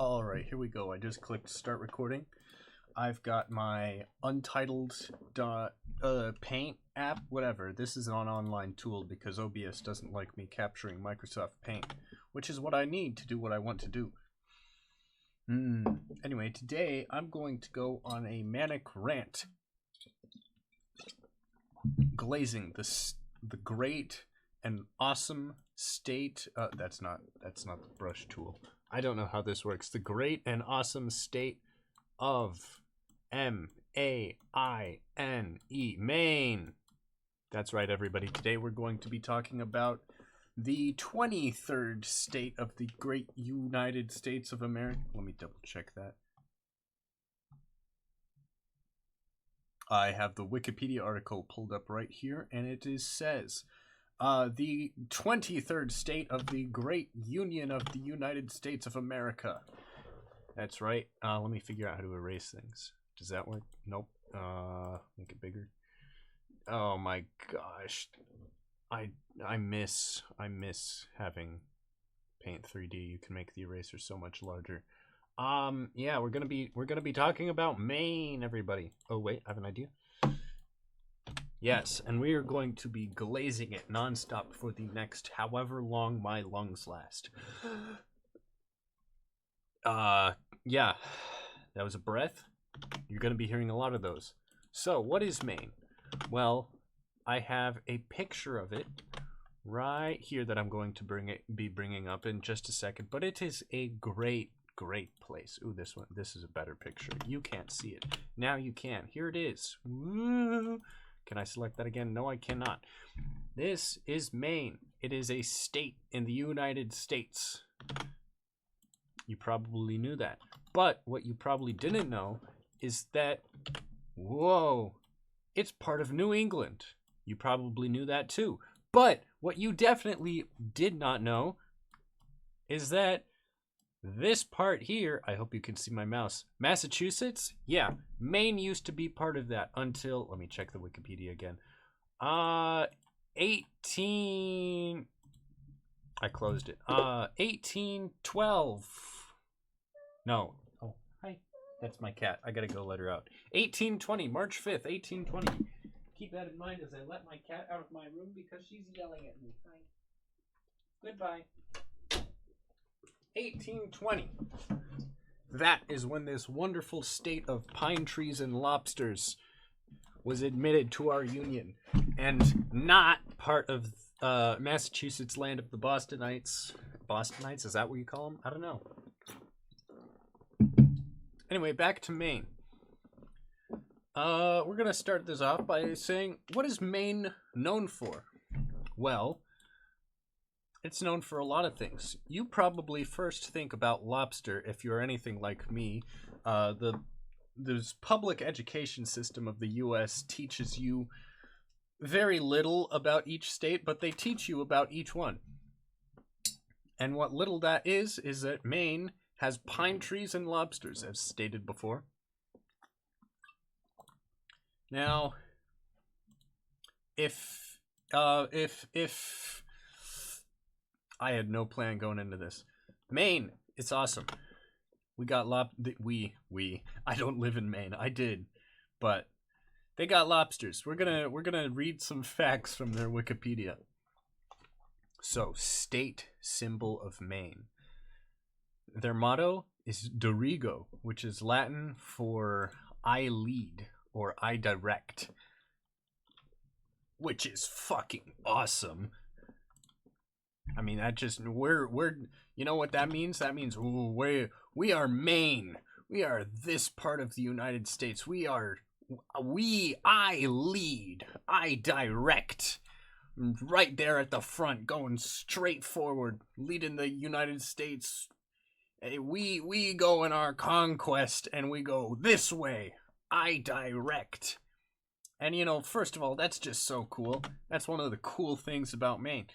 Alright, here we go. I just clicked start recording. I've got my Untitled Paint app, whatever. This is an online tool because OBS doesn't like me capturing Microsoft Paint, which is what I need to do what I want to do. Anyway, today I'm going to go on a manic rant. Glazing, the great and awesome state, that's not the brush tool. I don't know how this works. The great and awesome state of Maine, Maine. That's right, everybody. Today we're going to be talking about the 23rd state of the great United States of America. Let me double check that. I have the Wikipedia article pulled up right here, and it says, the 23rd state of the Great Union of the United States of America. That's right. Let me figure out how to erase things. Does that work? Nope. Make it bigger. Oh my gosh. I miss having Paint 3D. You can make the eraser so much larger. Yeah, we're gonna be talking about Maine, everybody. Oh wait, I have an idea. Yes, and we are going to be glazing it nonstop for the next however long my lungs last. Yeah, that was a breath. You're going to be hearing a lot of those. So, what is Maine? Well, I have a picture of it right here that I'm going to be bringing up in just a second. But it is a great place. Ooh, this is a better picture. You can't see it. Now you can. Here it is. Woo! Can I select that again? No, I cannot. This is Maine. It is a state in the United States. You probably knew that. But what you probably didn't know is that, whoa, it's part of New England. You probably knew that too. But what you definitely did not know is that this part here, I hope you can see my mouse, Massachusetts, yeah, Maine used to be part of that until, let me check the Wikipedia again, I closed it, 1812, no, oh, hi, that's my cat, I gotta go let her out, 1820, March 5th, 1820, keep that in mind as I let my cat out of my room because she's yelling at me, hi, goodbye. 1820. That is when this wonderful state of pine trees and lobsters was admitted to our union and not part of Massachusetts land of the Bostonites. Bostonites, is that what you call them? I don't know. Anyway, back to Maine. We're going to start this off by saying, what is Maine known for? Well, it's known for a lot of things. You probably first think about lobster if you're anything like me. The public education system of the U.S. teaches you very little about each state, but they teach you about each one. And what little that is that Maine has pine trees and lobsters, as stated before. Now, if I had no plan going into this. Maine, it's awesome. We got I don't live in Maine. I did, but they got lobsters. We're gonna read some facts from their Wikipedia. So, state symbol of Maine. Their motto is Dirigo, which is Latin for I lead or I direct, which is fucking awesome. I mean, that just, we're, you know what that means? That means we are Maine. We are this part of the United States. I lead, I direct. Right there at the front, going straight forward, leading the United States. We go in our conquest, and we go this way. I direct. And, you know, first of all, that's just so cool. That's one of the cool things about Maine.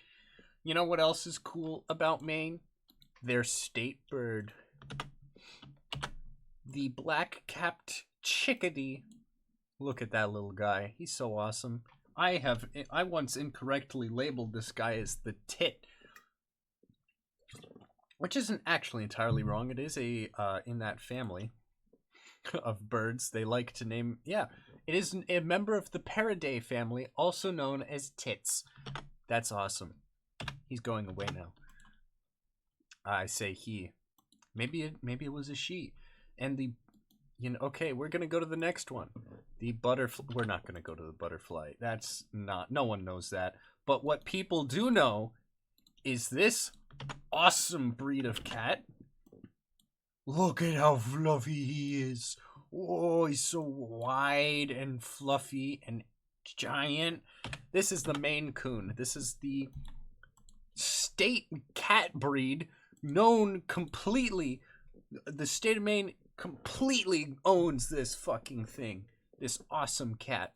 You know what else is cool about Maine? Their state bird. The black-capped chickadee. Look at that little guy. He's so awesome. I once incorrectly labeled this guy as the tit. which isn't actually entirely wrong. It is a in that family of birds. They like to name, yeah, it is a member of the Paradidae family, also known as tits. That's awesome. He's going away now. I say he. Maybe it was a she. And the, okay, we're gonna go to the next one. The butterfly. We're not gonna go to the butterfly. That's not. No one knows that. But what people do know is this awesome breed of cat. Look at how fluffy he is. Oh, he's so wide and fluffy and giant. This is the Maine Coon. This is the state cat breed known completely. The state of Maine completely owns this fucking thing. This awesome cat.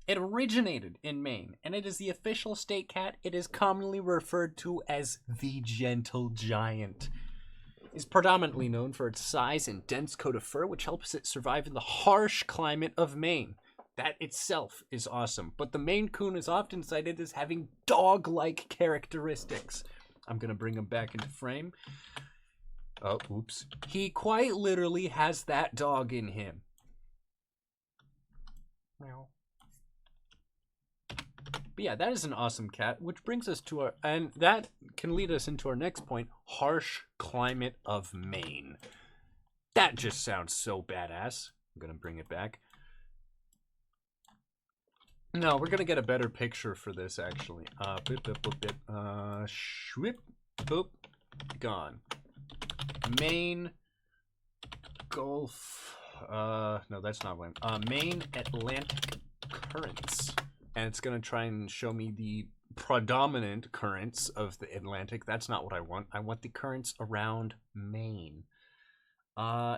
It originated in Maine, and it is the official state cat. It is commonly referred to as the Gentle Giant. Is predominantly known for its size and dense coat of fur, which helps it survive in the harsh climate of Maine. That itself is awesome. But the Maine Coon is often cited as having dog-like characteristics. I'm going to bring him back into frame. Oh, oops. He quite literally has that dog in him. Meow. But yeah, that is an awesome cat, which brings us to our, and that can lead us into our next point, harsh climate of Maine. That just sounds so badass. I'm going to bring it back. No, we're going to get a better picture for this, actually. Shwip, boop, gone. Maine, Gulf, no, that's not one. Maine Atlantic currents. And it's going to try and show me the predominant currents of the Atlantic. That's not what I want. I want the currents around Maine.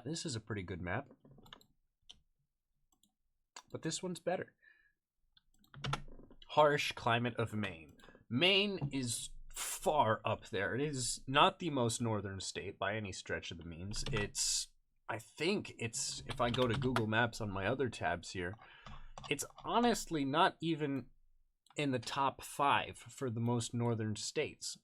This is a pretty good map. But this one's better. Harsh climate of Maine. Maine is far up there. It is not the most northern state by any stretch of the means. I think it's, if I go to Google Maps on my other tabs here, it's honestly not even in the top 5 for the most northern states.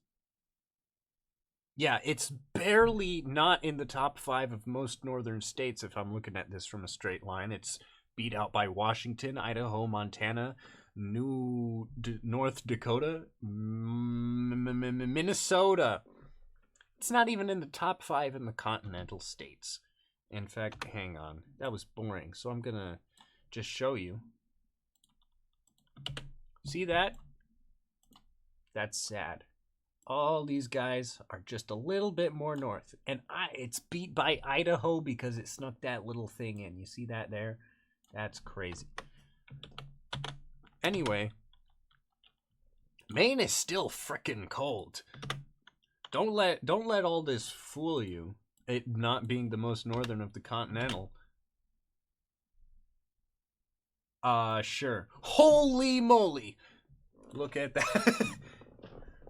Yeah, it's barely not in the top 5 of most northern states if I'm looking at this from a straight line. It's beat out by Washington, Idaho, Montana, North Dakota, Minnesota. It's not even in the top 5 in the continental states. In fact, hang on. That was boring, so I'm gonna just show you. See that? That's sad. All these guys are just a little bit more north. And it's beat by Idaho because it snuck that little thing in. You see that there? That's crazy. Anyway, Maine is still frickin' cold. Don't let all this fool you. It not being the most northern of the continental. Sure. Holy moly! Look at that.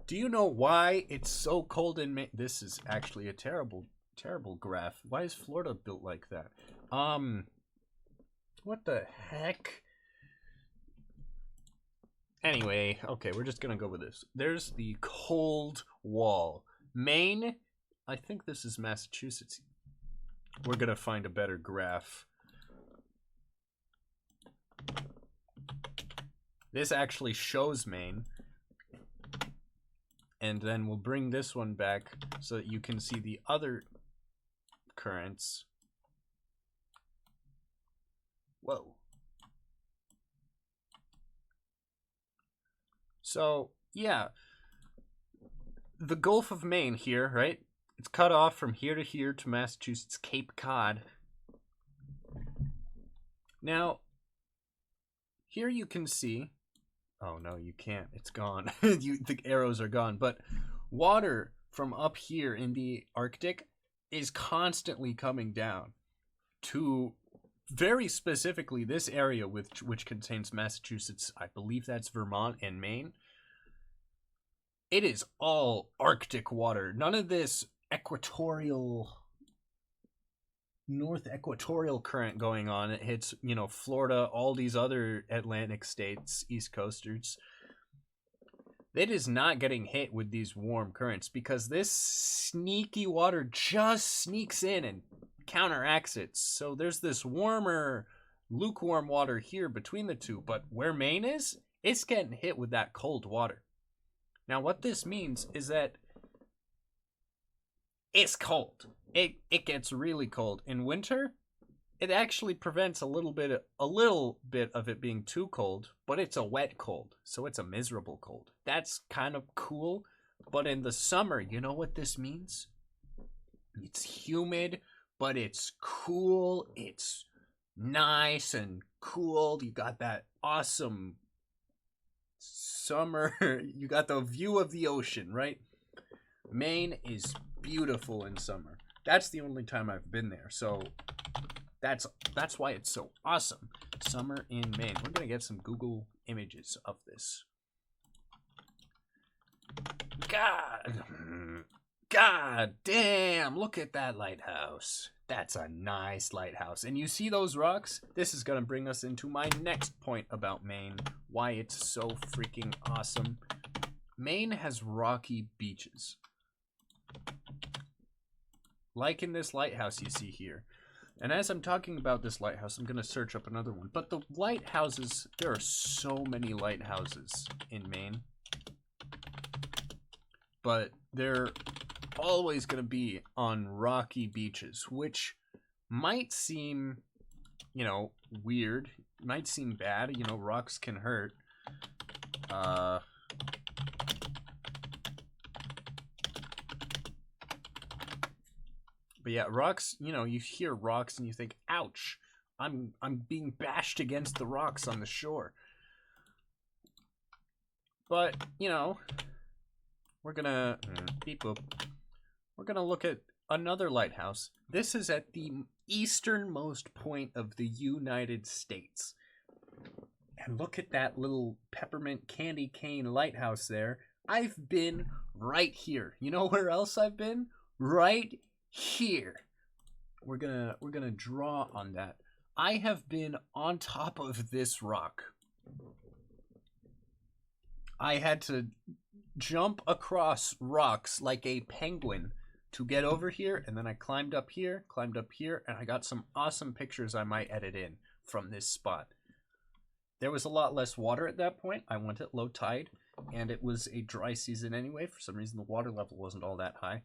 Do you know why it's so cold in Maine? This is actually a terrible, terrible graph. Why is Florida built like that? What the heck? Anyway, okay, we're just gonna go with this. There's the cold wall. Maine, I think this is Massachusetts. We're gonna find a better graph. This actually shows Maine. And then we'll bring this one back so that you can see the other currents. Whoa. So, yeah. The Gulf of Maine here, right? It's cut off from here to Massachusetts, Cape Cod. Now, here you can see... Oh, no, you can't. It's gone. The arrows are gone. But water from up here in the Arctic is constantly coming down to very specifically this area which contains Massachusetts. I believe that's Vermont and Maine. It is all Arctic water. None of this north equatorial current going on. It hits, Florida, all these other Atlantic states, East Coasters. It is not getting hit with these warm currents because this sneaky water just sneaks in and counteracts it. So there's this warmer, lukewarm water here between the two, but where Maine is, it's getting hit with that cold water. Now, what this means is that it's cold. It gets really cold. In winter, it actually prevents a little bit of it being too cold, but it's a wet cold, so it's a miserable cold. That's kind of cool, but in the summer, you know what this means? It's humid, but it's cool. It's nice and cool. You got that awesome summer. You got the view of the ocean, right? Maine is beautiful in summer. That's the only time I've been there, so that's why it's so awesome. Summer in Maine. We're gonna get some Google images of this. God damn, look at that lighthouse. That's a nice lighthouse. And you see those rocks? This is gonna bring us into my next point about Maine, why it's so freaking awesome. Maine has rocky beaches. Like in this lighthouse you see here. And as I'm talking about this lighthouse, I'm going to search up another one. But the lighthouses, there are so many lighthouses in Maine. But they're always going to be on rocky beaches, which might seem, you know, weird. Might seem bad. You know, rocks can hurt. But yeah, rocks, you know, you hear rocks and you think, ouch, I'm being bashed against the rocks on the shore. But, you know, we're gonna beep boop. We're gonna look at another lighthouse. This is at the easternmost point of the United States. And look at that little peppermint candy cane lighthouse there. I've been right here. You know where else I've been? Right here. We're gonna draw on that. I have been on top of this rock. I had to jump across rocks like a penguin to get over here, and then I climbed up here, and I got some awesome pictures I might edit in from this spot. There was a lot less water at that point. I went at low tide, and it was a dry season anyway. For some reason, the water level wasn't all that high.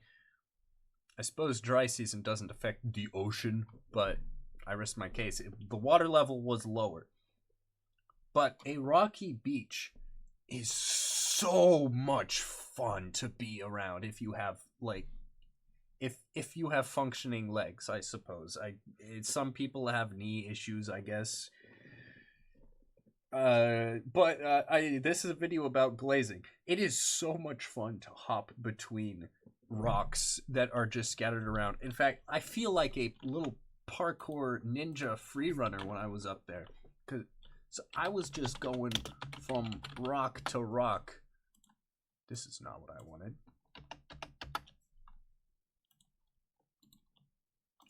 I suppose dry season doesn't affect the ocean, but I rest my case. The water level was lower. But a rocky beach is so much fun to be around if you have, like, if you have functioning legs, I suppose. Some people have knee issues, I guess. This is a video about glazing. It is so much fun to hop between rocks that are just scattered around. In fact, I feel like a little parkour ninja free runner when I was up there. So I was just going from rock to rock. This is not what I wanted.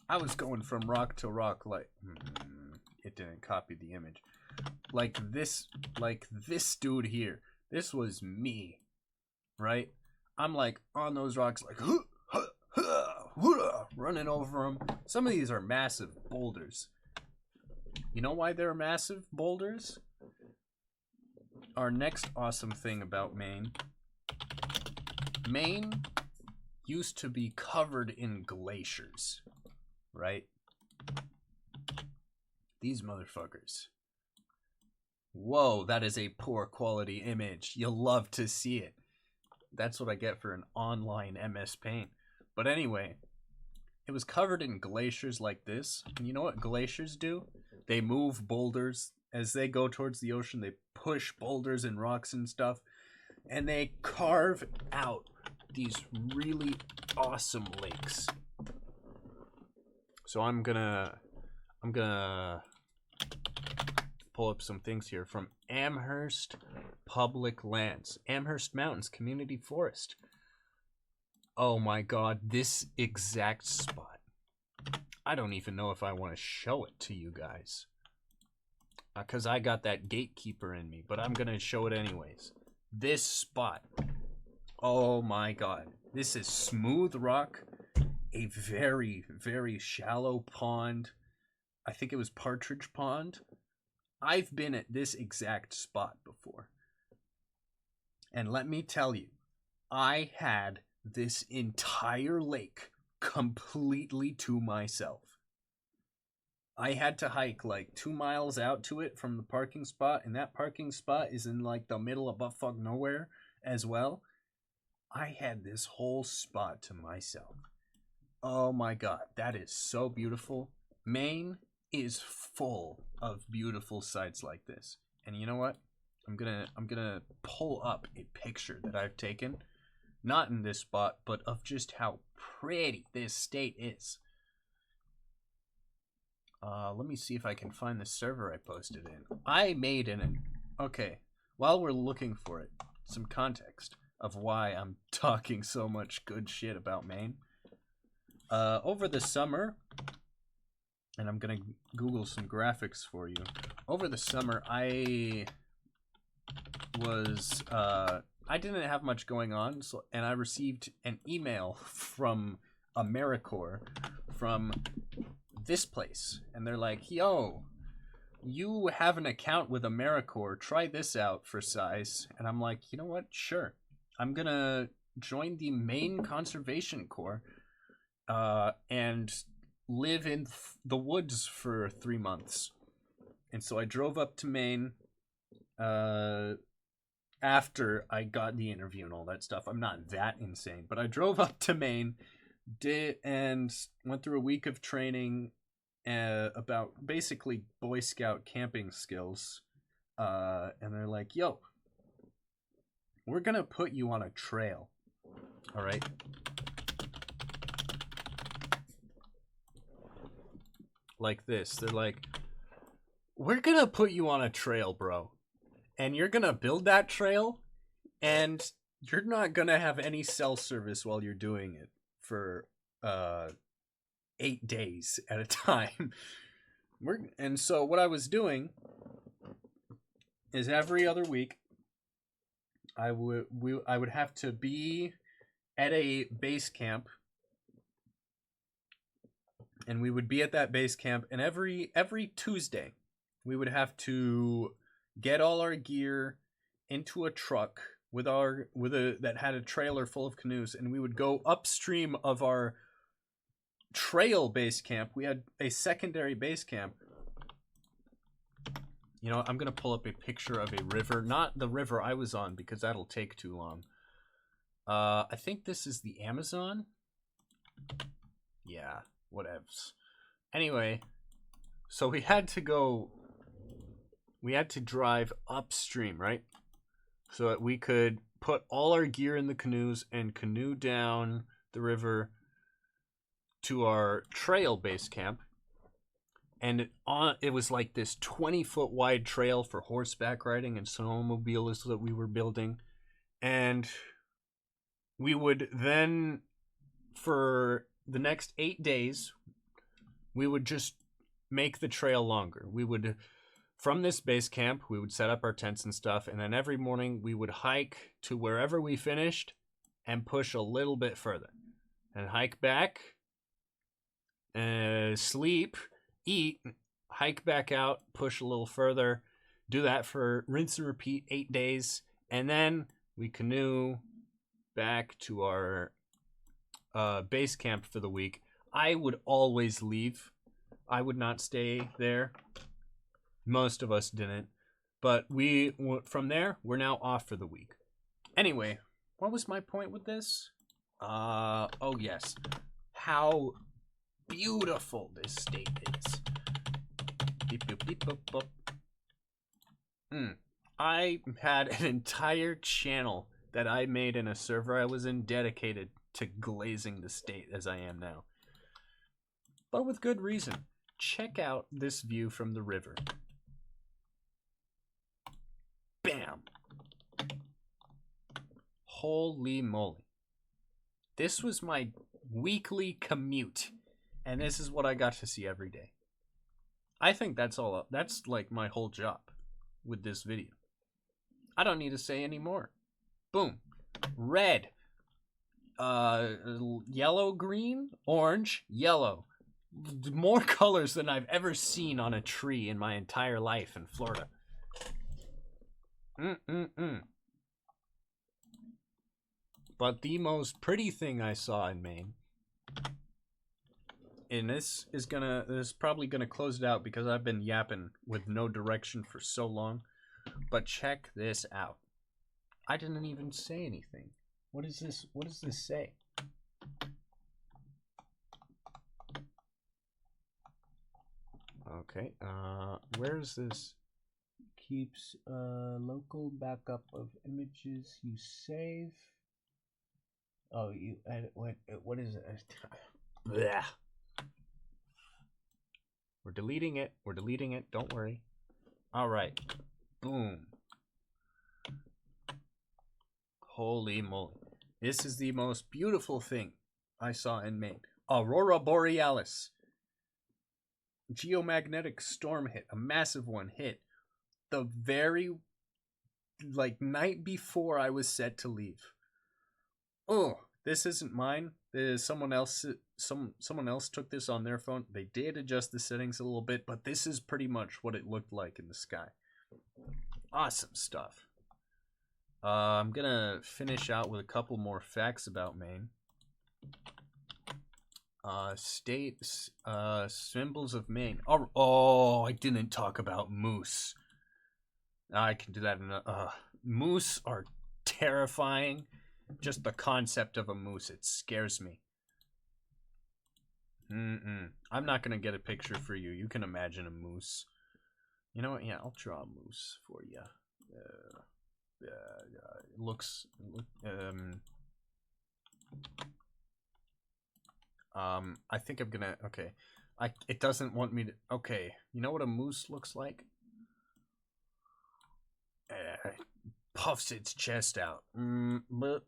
I was going from rock to rock like... it didn't copy the image. Like this dude here. This was me. Right? I'm like on those rocks like running over them. Some of these are massive boulders. You know why they're massive boulders? Our next awesome thing about Maine. Maine used to be covered in glaciers, right? These motherfuckers. Whoa, that is a poor quality image. You'll love to see it. That's what I get for an online MS Paint. But anyway, it was covered in glaciers like this. And you know what glaciers do? They move boulders. As they go towards the ocean, they push boulders and rocks and stuff. And they carve out these really awesome lakes. So I'm gonna pull up some things here from Amherst Public Lands. Amherst Mountains Community Forest. Oh my god, this exact spot. I don't even know if I want to show it to you guys. Because I got that gatekeeper in me, but I'm going to show it anyways. this spot. Oh my god. This is smooth rock, a very, very shallow pond. I think it was Partridge Pond. I've been at this exact spot before. And let me tell you, I had this entire lake completely to myself. I had to hike like 2 miles out to it from the parking spot, and that parking spot is in like the middle of buttfuck nowhere as well. I had this whole spot to myself. Oh my god, that is so beautiful. Maine is full of beautiful sites like this. And you know what? I'm gonna pull up a picture that I've taken, not in this spot, but of just how pretty this state is. Let me see if I can find the server I posted in. I made okay, while we're looking for it, some context of why I'm talking so much good shit about Maine. Over the summer, and I'm gonna Google some graphics for you. Over the summer, I didn't have much going on, and I received an email from AmeriCorps from this place, and they're like, yo, you have an account with AmeriCorps, try this out for size. And I'm like, you know what, sure, I'm gonna join the Maine Conservation Corps and live in the woods for 3 months. And so I drove up to Maine after I got the interview and all that stuff. I'm not that insane, but I drove up to Maine, and went through a week of training about basically Boy Scout camping skills. And they're like, yo, we're gonna put you on a trail. All right. Like this. They're like, we're gonna put you on a trail, bro. And you're gonna build that trail, and you're not gonna have any cell service while you're doing it for 8 days at a time. And so what I was doing is every other week I would have to be at a base camp, and we would be at that base camp, and every Tuesday we would have to get all our gear into a truck that had a trailer full of canoes, and we would go upstream of our trail base camp. We had a secondary base camp. You know, I'm gonna pull up a picture of a river, not the river I was on because that'll take too long. I think this is the Amazon. Yeah, whatevs. Anyway, so we had to drive upstream, right? So that we could put all our gear in the canoes and canoe down the river to our trail base camp. And it was like this 20-foot wide trail for horseback riding and snowmobiles that we were building. And we would then, for the next 8 days, we would just make the trail longer. We would, from this base camp, we would set up our tents and stuff, and then every morning we would hike to wherever we finished and push a little bit further. And hike back, sleep, eat, hike back out, push a little further, do that for rinse and repeat 8 days, and then we canoe back to our base camp for the week. I would always leave. I would not stay there. Most of us didn't. But from there, we're now off for the week. Anyway, what was my point with this? Oh yes. How beautiful this state is. Beep, boop, beep, boop, boop. I had an entire channel that I made in a server I was in dedicated to glazing the state as I am now. But with good reason. Check out this view from the river. Bam! Holy moly. This was my weekly commute, and this is what I got to see every day. I think that's like my whole job with this video. I don't need to say any more. Boom. Red. Yellow, green, orange, yellow. More colors than I've ever seen on a tree in my entire life in Florida. But the most pretty thing I saw in Maine, and this is probably gonna close it out because I've been yapping with no direction for so long. But check this out. I didn't even say anything. What is this? What does this say? Okay. Where's this? Keeps local backup of images you save. Oh, you what is it? Blech. We're deleting it. We're deleting it. Don't worry. All right. Boom. Holy moly. This is the most beautiful thing I saw in Maine. Aurora Borealis. Geomagnetic storm hit. A massive one hit the very night before I was set to leave. Oh, this isn't mine. There's someone else. Someone else took this on their phone. They did adjust the settings a little bit, but this is pretty much what it looked like in the sky. Awesome stuff. I'm gonna finish out with a couple more facts about Maine. States, symbols of Maine. Oh, I didn't talk about moose. I can do that. Moose are terrifying. Just the concept of a moose, it scares me. I'm not gonna get a picture for you. You can imagine a moose. You know what? Yeah, I'll draw a moose for you. It looks. I think I'm gonna. Okay, it doesn't want me to. Okay, you know what a moose looks like? Puffs its chest out. But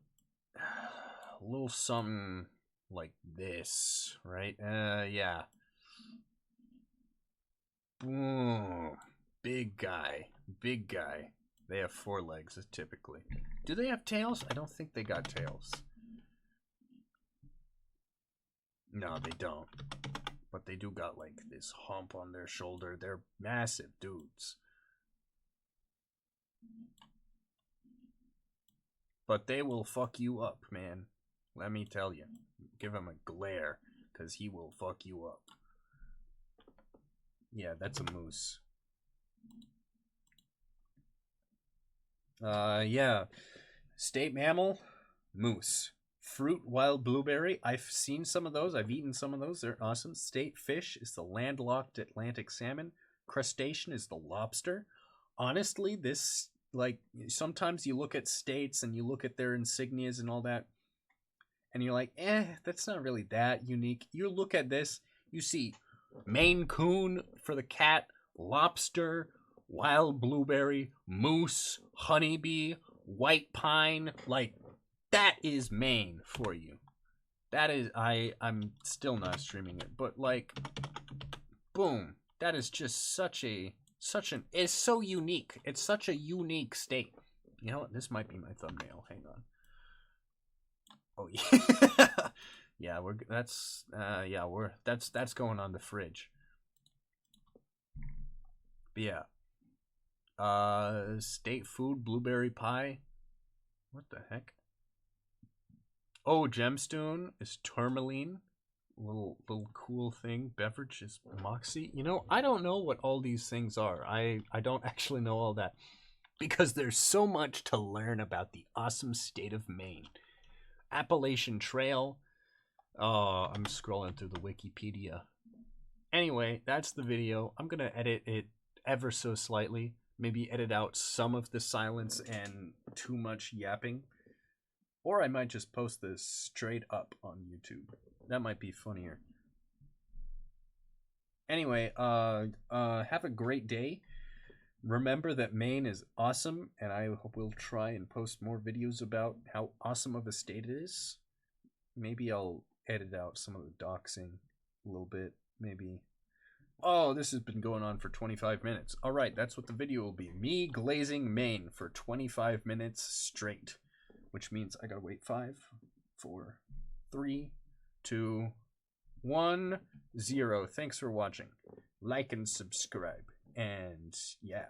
a little something like this, right? Yeah. Boom. Big guy. Big guy. They have 4 legs, typically. Do they have tails? I don't think they got tails. No, they don't. But they do got, this hump on their shoulder. They're massive dudes. But they will fuck you up, man. Let me tell you. Give him a glare, because he will fuck you up. Yeah, that's a moose. Yeah. State mammal, moose. Fruit, wild blueberry. I've seen some of those. I've eaten some of those. They're awesome. State fish is the landlocked Atlantic salmon. Crustacean is the lobster. Honestly, this, sometimes you look at states and you look at their insignias and all that, and you're like, that's not really that unique. You look at this, you see Maine Coon for the cat, lobster, wild blueberry, moose, honeybee, white pine. That is Maine for you. That is, I'm still not streaming it, but boom. That is just it's so unique. It's such a unique state. You know what? This might be my thumbnail. Hang on. Oh yeah. Yeah, that's going on the fridge. But yeah. State food, blueberry pie. What the heck? Oh, gemstone is tourmaline. Little cool thing. Beverage is moxie. You know, I don't know what all these things are. I don't actually know all that, because there's so much to learn about the awesome state of Maine. Appalachian Trail. Oh, I'm scrolling through the Wikipedia. Anyway, that's the video. I'm gonna edit it ever so slightly. Maybe edit out some of the silence and too much yapping. Or I might just post this straight up on YouTube. That might be funnier. Anyway, have a great day. Remember that Maine is awesome, and I hope we'll try and post more videos about how awesome of a state it is. Maybe I'll edit out some of the doxing a little bit, maybe. Oh, this has been going on for 25 minutes. Alright, that's what the video will be. Me glazing Maine for 25 minutes straight. which means I gotta wait 5, 4, 3, 2, 1, 0. Thanks for watching. Like and subscribe. And yeah.